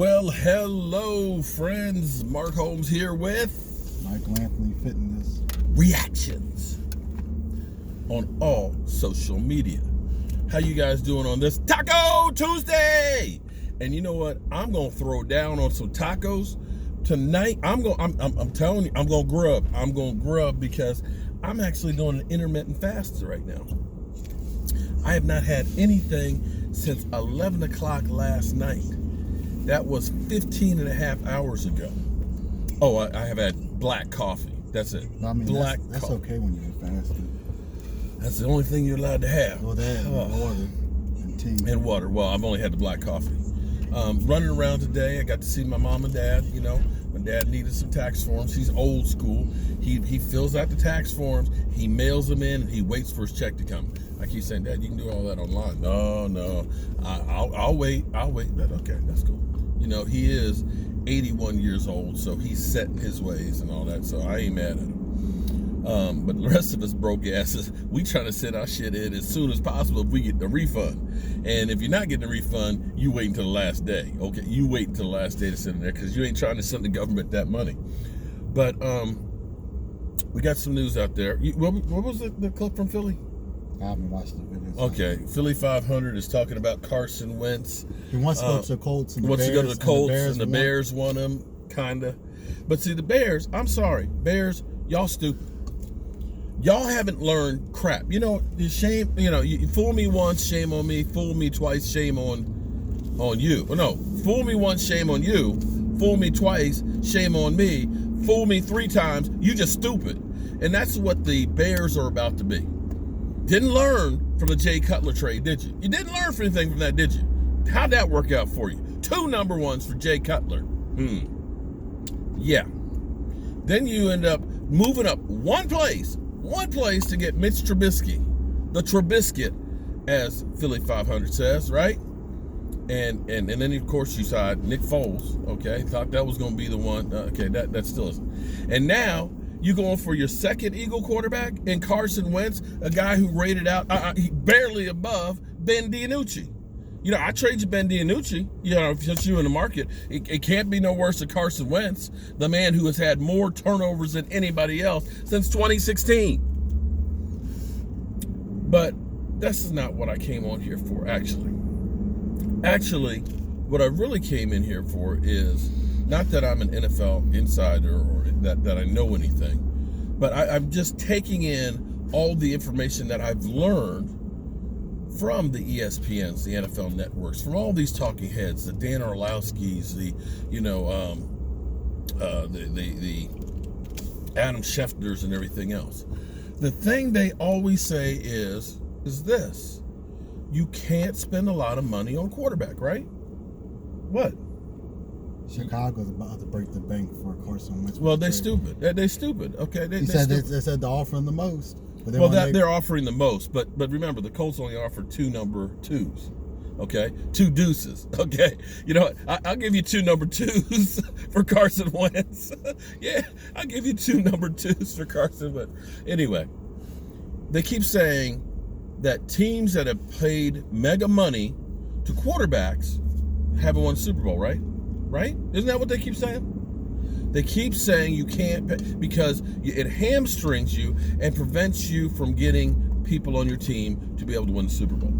Well, hello, friends. Mark Holmes here with Michael Anthony Fitness reactions on all social media. How you guys doing on this Taco Tuesday? And you know what? I'm gonna throw down on some tacos tonight. I'm telling you, I'm gonna grub. I'm gonna grub because I'm actually doing an intermittent fast right now. I have not had anything since 11 o'clock last night. That was 15 and a half hours ago. Oh, I have had black coffee. That's it. I mean, black that's coffee. okay when you're fasting. That's the only thing you're allowed to have. Well, that and water and tea. And water. Well, I've only had the black coffee. Running around today, I got to see my mom and dad. You know, my dad needed some tax forms. He's old school. He fills out the tax forms. He mails them in, and he waits for his check to come. I keep saying, Dad, you can do all that online. No, I'll wait. But okay, that's cool. You know, he is 81 years old, so he's set in his ways and all that, so I ain't mad at him. But the rest of us broke asses, we trying to send our shit in as soon as possible if we get the refund. And if you're not getting the refund, you wait until the last day. Okay, you wait until the last day to send it there because you ain't trying to send the government that money. But we got some news out there. What was the clip from Philly? I haven't watched the video. Okay, Philly 500 is talking about Carson Wentz. He wants to go to the Colts and the wants Bears. to go to the Colts and the Bears want him, kinda. But see, the Bears, I'm sorry, Bears, y'all stupid. Y'all haven't learned crap. You know, shame. You know, you fool me once, shame on me. Fool me twice, shame on you. Well, no, fool me once, shame on you. Fool me twice, shame on me. Fool me 3 times, you just stupid. And that's what the Bears are about to be. Didn't learn from the Jay Cutler trade, did you? You didn't learn anything from that, did you? How'd that work out for you? 2 number ones for Jay Cutler. Yeah. Then you end up moving up one place to get Mitch Trubisky, the Trubiscuit, as Philly 500 says, right? And then of course you saw Nick Foles. Okay, thought that was going to be the one. Okay, that still isn't. And now you going for your second Eagle quarterback in Carson Wentz, a guy who rated out barely above Ben DiNucci. You know, I trade you Ben DiNucci, you know, since you're in the market. It can't be no worse than Carson Wentz, the man who has had more turnovers than anybody else since 2016. But this is not what I came on here for, actually. Actually, what I really came in here for is not that I'm an NFL insider or that I know anything, but I'm just taking in all the information that I've learned from the ESPNs, the NFL networks, from all these talking heads, the Dan Orlowskis, the Adam Schefter's and everything else. The thing they always say is this: you can't spend a lot of money on quarterback, right? What? Chicago's about to break the bank for Carson Wentz. Well, they're stupid. They're stupid. Okay, They said they're offering the most. But they're offering the most, but remember, the Colts only offer 2 number 2s. Okay, 2 deuces. Okay, you know what? I'll give you 2 number 2s for Carson Wentz. Yeah, I'll give you 2 number 2s for Carson Wentz. Anyway, they keep saying that teams that have paid mega money to quarterbacks haven't won Super Bowl, right? Right? Isn't that what they keep saying? They keep saying you can't pay because it hamstrings you and prevents you from getting people on your team to be able to win the Super Bowl.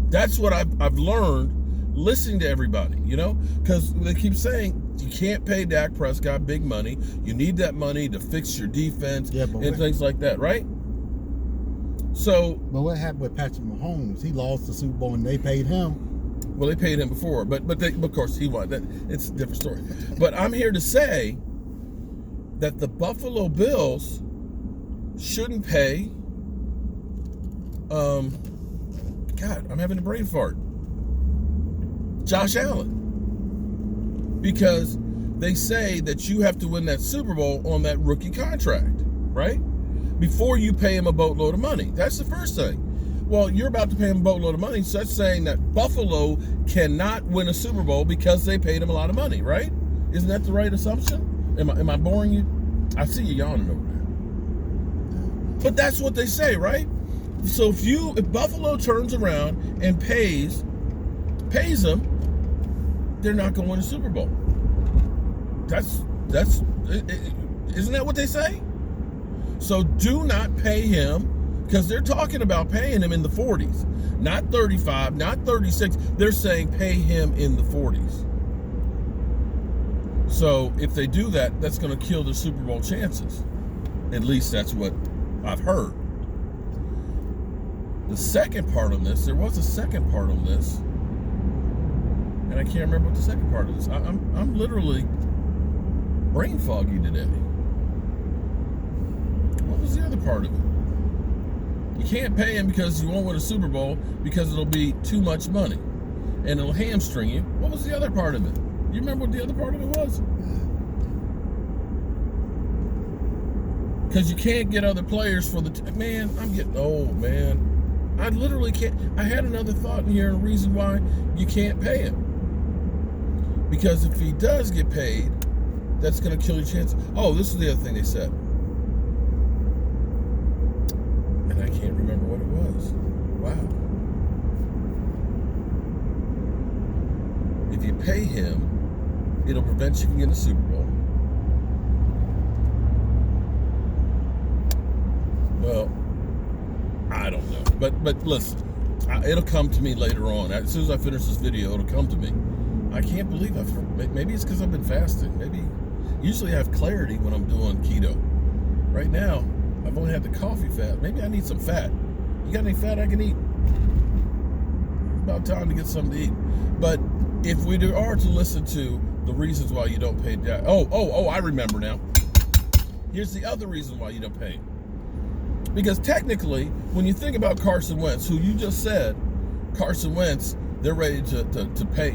That's what I've learned listening to everybody, you know, because they keep saying you can't pay Dak Prescott big money. You need that money to fix your defense and things like that, right? So, but what happened with Patrick Mahomes? He lost the Super Bowl and they paid him. Well, they paid him before, but of course he won. It's a different story. But I'm here to say that the Buffalo Bills shouldn't pay. God, I'm having a brain fart. Josh Allen, because they say that you have to win that Super Bowl on that rookie contract, right? Before you pay him a boatload of money. That's the first thing. Well, you're about to pay him a boatload of money, so that's saying that Buffalo cannot win a Super Bowl because they paid him a lot of money, right? Isn't that the right assumption? Am I boring you? I see you yawning over there. But that's what they say, right? So if Buffalo turns around and pays them they're not going to win a Super Bowl. Isn't that what they say? So do not pay him, because they're talking about paying him in the 40s, not 35, not 36. They're saying pay him in the 40s. So if they do that, that's going to kill the Super Bowl chances. At least that's what I've heard. The second part on this, there was a second part on this, and I can't remember what the second part of this. I'm literally brain foggy today. What was the other part of it? You can't pay him because you won't win a Super Bowl because it'll be too much money and it'll hamstring you. What was the other part of it? You remember what the other part of it was? Because you can't get other players for the man. I'm getting old, man. I literally can't. I had another thought in here, and a reason why you can't pay him. Because if he does get paid, that's going to kill your chances. Oh, this is the other thing they said. And I can't remember what it was. Wow. If you pay him, it'll prevent you from getting a Super Bowl. Well, I don't know. But listen, it'll come to me later on. As soon as I finish this video, it'll come to me. I can't believe maybe it's because I've been fasting. Maybe usually I have clarity when I'm doing keto. Right now, I've only had the coffee fat. Maybe I need some fat. You got any fat I can eat? It's about time to get something to eat. But if we are to listen to the reasons why you don't pay Dak. Oh, I remember now. Here's the other reason why you don't pay him. Because technically, when you think about Carson Wentz, who you just said, Carson Wentz, they're ready to pay,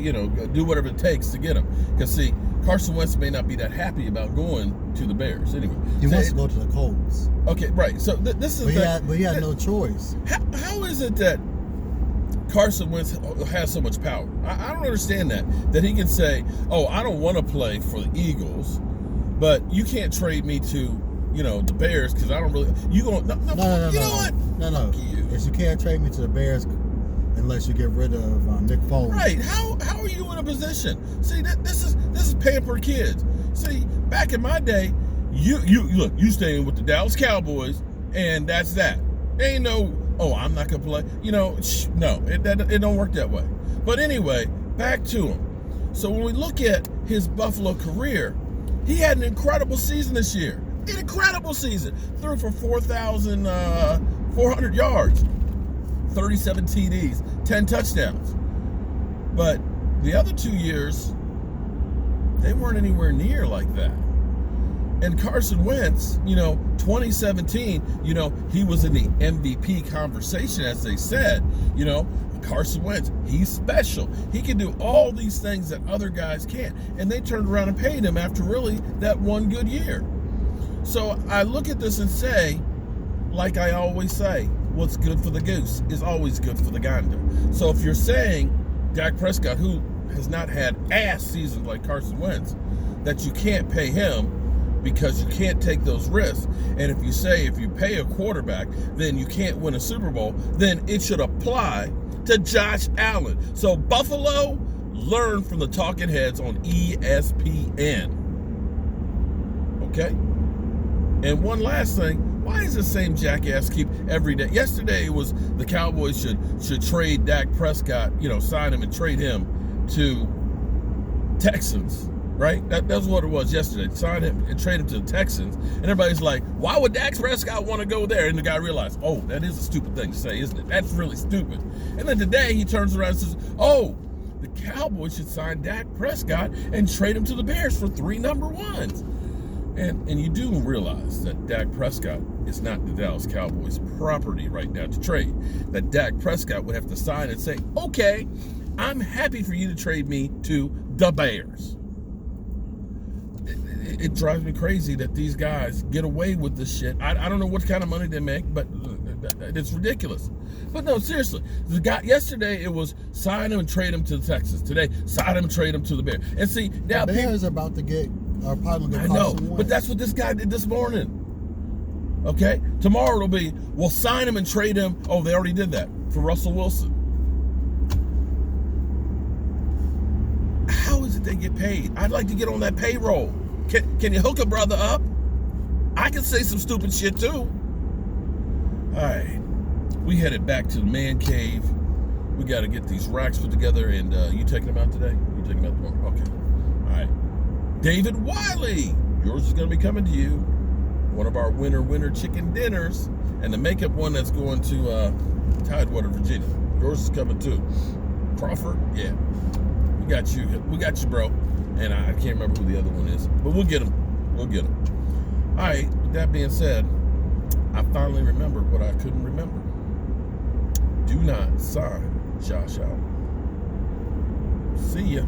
do whatever it takes to get him. Because see, Carson Wentz may not be that happy about going to the Bears anyway. He wants to go to the Colts. Okay, right. So this is. But he had no choice. How is it that Carson Wentz has so much power? I don't understand that he can say, "Oh, I don't want to play for the Eagles, but you can't trade me to." The Bears, because I don't really. You going? No. You know what? No. Yes, you can't trade me to the Bears unless you get rid of Nick Foles. Right? How are you in a position? See, this is pampered kids. See, back in my day, you look, you staying with the Dallas Cowboys, and that's that. There ain't no. Oh, I'm not gonna play. No, it don't work that way. But anyway, back to him. So when we look at his Buffalo career, he had an incredible season this year. An incredible season. Threw for 4,400 yards, 37 TDs, 10 touchdowns. But the other 2 years, they weren't anywhere near like that. And Carson Wentz, 2017, he was in the MVP conversation, as they said. Carson Wentz, he's special. He can do all these things that other guys can't. And they turned around and paid him after really that one good year. So I look at this and say, like I always say, what's good for the goose is always good for the gander. So if you're saying Dak Prescott, who has not had ass seasons like Carson Wentz, that you can't pay him because you can't take those risks, and if you say if you pay a quarterback, then you can't win a Super Bowl, then it should apply to Josh Allen. So Buffalo, learn from the talking heads on ESPN. Okay? And one last thing, why is the same jackass keep every day? Yesterday it was the Cowboys should trade Dak Prescott, sign him and trade him to Texans, right? That's what it was yesterday. Sign him and trade him to the Texans. And everybody's like, why would Dak Prescott want to go there? And the guy realized, oh, that is a stupid thing to say, isn't it? That's really stupid. And then today he turns around and says, oh, the Cowboys should sign Dak Prescott and trade him to the Bears for 3 number ones. And you do realize that Dak Prescott is not the Dallas Cowboys' property right now to trade. That Dak Prescott would have to sign and say, okay, I'm happy for you to trade me to the Bears. It drives me crazy that these guys get away with this shit. I don't know what kind of money they make, but it's ridiculous. But no, seriously, the guy yesterday it was sign him and trade him to the Texans. Today, sign him and trade him to the Bears. And see, now the Bears are about to get. I know, but that's what this guy did this morning. Okay? Tomorrow it'll be, we'll sign him and trade him. Oh, they already did that for Russell Wilson. How that they get paid? I'd like to get on that payroll. Can you hook a brother up? I can say some stupid shit too. All right, we headed back to the man cave. We got to get these racks put together, and you taking them out today? You taking them out tomorrow? Okay. All right. David Wiley, yours is going to be coming to you. One of our winter chicken dinners, and the makeup one that's going to Tidewater, Virginia. Yours is coming too. Crawford, yeah. We got you, bro. And I can't remember who the other one is, but we'll get them. We'll get them. All right. With that being said, I finally remembered what I couldn't remember. Do not sign Josh out. See ya.